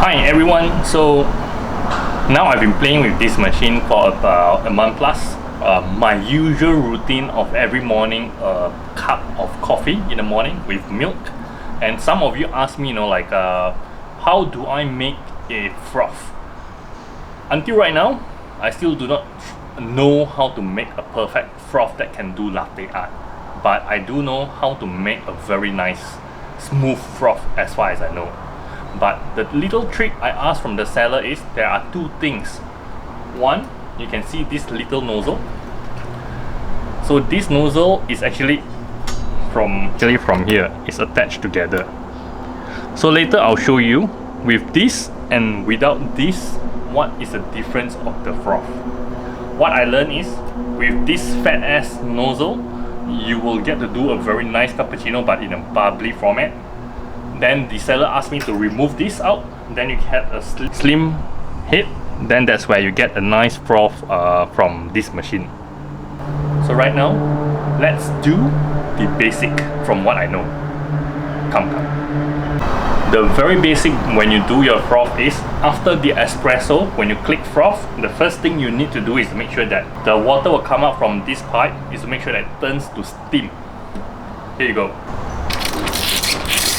Hi everyone, so now I've been playing with this machine for about a month plus. My usual routine of every morning, a cup of coffee in the morning with milk. And some of you ask me, how do I make a froth? Until right now, I still do not know how to make a perfect froth that can do latte art. But I do know how to make a very nice, smooth froth as far as I know. But the little trick I asked from the seller is there are two things. One, you can see this little nozzle. So this nozzle is actually from here. It's attached together. So later I'll show you with this and without this what is the difference of the froth. What I learned is with this fat ass nozzle you will get to do a very nice cappuccino but in a bubbly format. Then the seller asked me to remove this out, then you have a slim head, then that's where you get a nice froth from this machine. So right now, let's do the basic from what I know. Come. The very basic when you do your froth is, after the espresso, when you click froth, the first thing you need to do is to make sure that the water will come out from this pipe, is to make sure that it turns to steam. Here you go.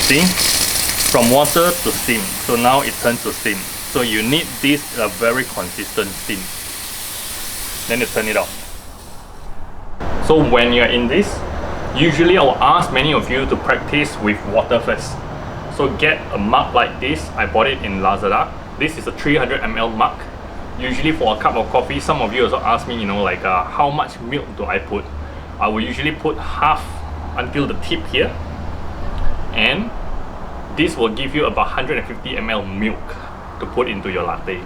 See? From water to steam. So now it turns to steam. So you need this a very consistent steam. Then you turn it off. So when you're in this, usually I'll ask many of you to practice with water first. So get a mug like this. I bought it in Lazada. This is a 300 ml mug. Usually for a cup of coffee, some of you also ask me, how much milk do I put? I will usually put half until the tip here. And this will give you about 150 ml milk to put into your latte.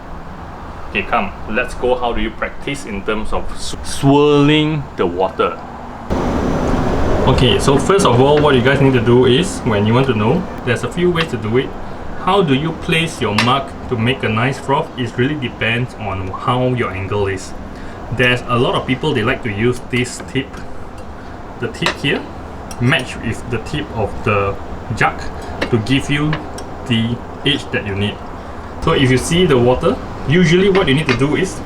Okay, come, let's go. How do you practice in terms of swirling the water? Okay, so first of all, what you guys need to do is, when you want to know, there's a few ways to do it. How do you place your mug to make a nice froth? It really depends on how your angle is. There's a lot of people, they like to use this tip. The tip here match with the tip of the jug to give you the edge that you need. So if you see the water, usually what you need to do is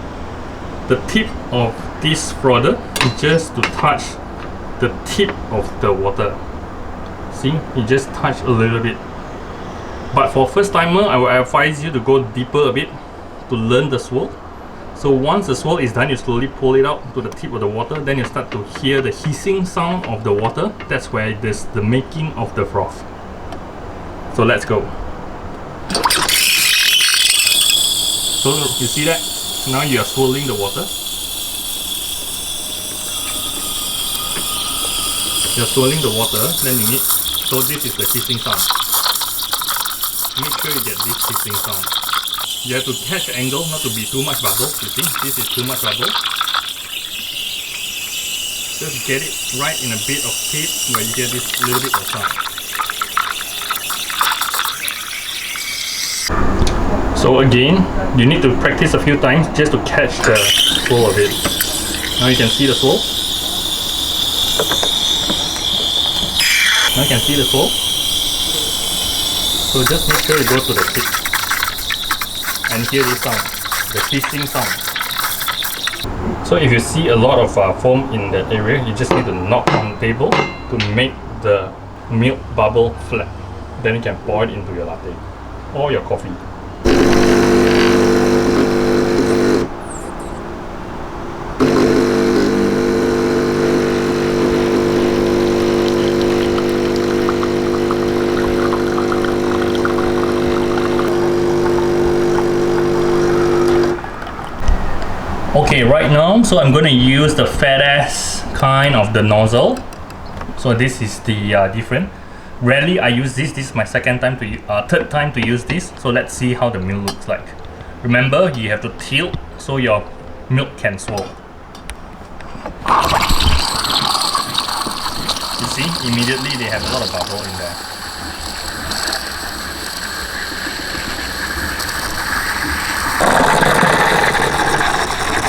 the tip of this frother is just to touch the tip of the water. See, you just touch a little bit. But for first timer, I will advise you to go deeper a bit to learn the swirl. So once the swirl is done, you slowly pull it out to the tip of the water, then you start to hear the hissing sound of the water. That's where there's the making of the froth. So let's go. So you see that? Now you are swirling the water. You're swirling the water, then you need, so this is the hissing sound. Make sure you get this hissing sound. You have to catch the angle, not to be too much bubble. You see, this is too much bubble. Just get it right in a bit of tip where you get this little bit of sound. So again, you need to practice a few times just to catch the swirl of it. Now you can see the swirl. Now you can see the swirl. So just make sure you go to the tip and hear this sound, the hissing sound. So if you see a lot of foam in that area, you just need to knock on the table to make the milk bubble flat. Then you can pour it into your latte or your coffee. Okay, right now, so I'm going to use the fat ass kind of the nozzle. So this is the different. Rarely I use this. This is my third time to use this. So let's see how the milk looks like. Remember, you have to tilt so your milk can swirl. You see, immediately they have a lot of bubble in there.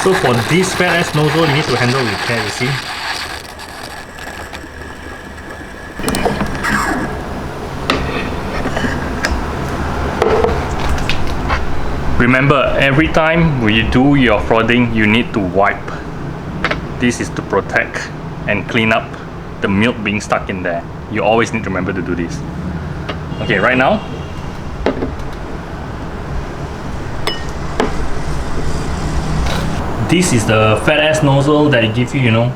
So for this fat ass nozzle, you need to handle with care, you see. Remember, every time when you do your frothing, you need to wipe. This is to protect and clean up the milk being stuck in there. You always need to remember to do this. Okay, right now, this is the fat ass nozzle that it gives you, you know.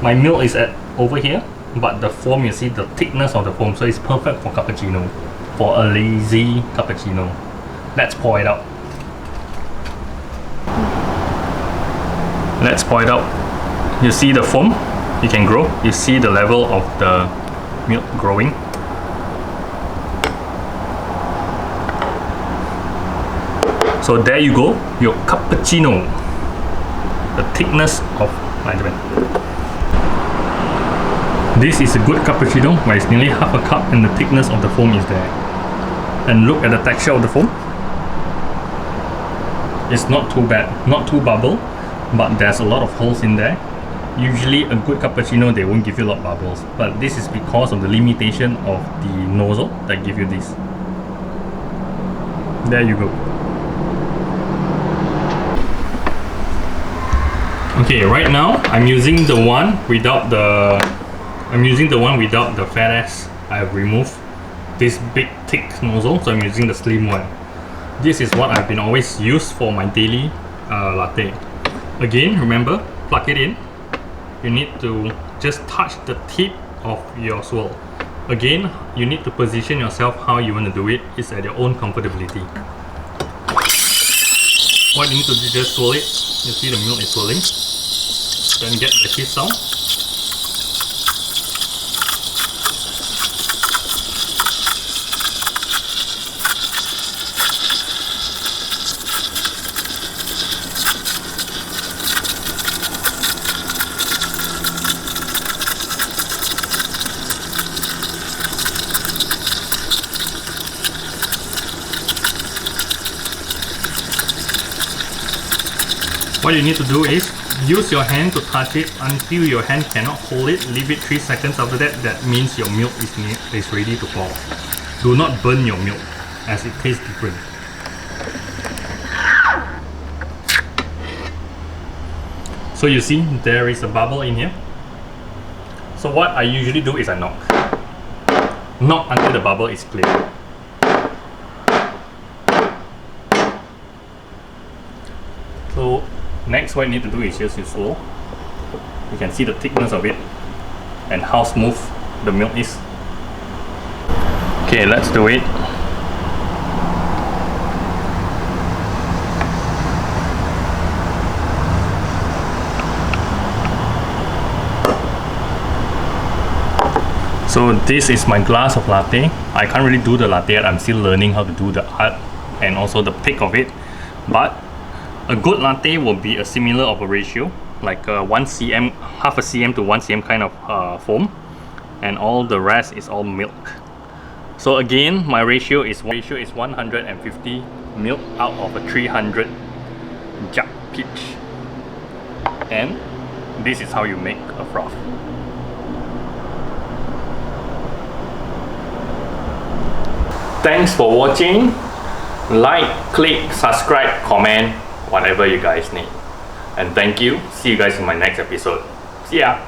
My milk is at over here, but the foam, you see the thickness of the foam, so it's perfect for cappuccino, for a lazy cappuccino. Let's pour it out. Let's pour it out. You see the foam, you can grow. You see the level of the milk growing. So there you go, your cappuccino. The thickness of this is a good cappuccino where it's nearly half a cup and the thickness of the foam is there. And look at the texture of the foam. It's not too bad, not too bubble, but there's a lot of holes in there. Usually a good cappuccino, they won't give you a lot of bubbles, but this is because of the limitation of the nozzle that give you this. There you go. Okay, right now I'm using the one without the fat ass. I've removed this big thick nozzle, so I'm using the slim one. This is what I've been always used for my daily latte. Again, remember, plug it in. You need to just touch the tip of your swirl. Again, you need to position yourself how you want to do it. It's at your own comfortability. What you need to do is just swirl it. You see the milk is swirling. Then get the hiss sound. What you need to do is use your hand to touch it until your hand cannot hold it. Leave it 3 seconds. After that, that means your milk is ready to pour. Do not burn your milk as it tastes different. So you see there is a bubble in here. So what I usually do is I knock. Knock until the bubble is clear. So next, what you need to do is just use swirl. You can see the thickness of it and how smooth the milk is. Okay, let's do it. So this is my glass of latte. I can't really do the latte yet. I'm still learning how to do the art and also the pick of it. But a good latte will be a similar of a ratio, like 1 cm, half a cm to 1 cm kind of foam, and all the rest is all milk. So again, my ratio is 150 milk out of a 300 jug pitch, and this is how you make a froth. Thanks for watching. Like, click, subscribe, comment, whatever you guys need. And thank you. See you guys in my next episode. See ya.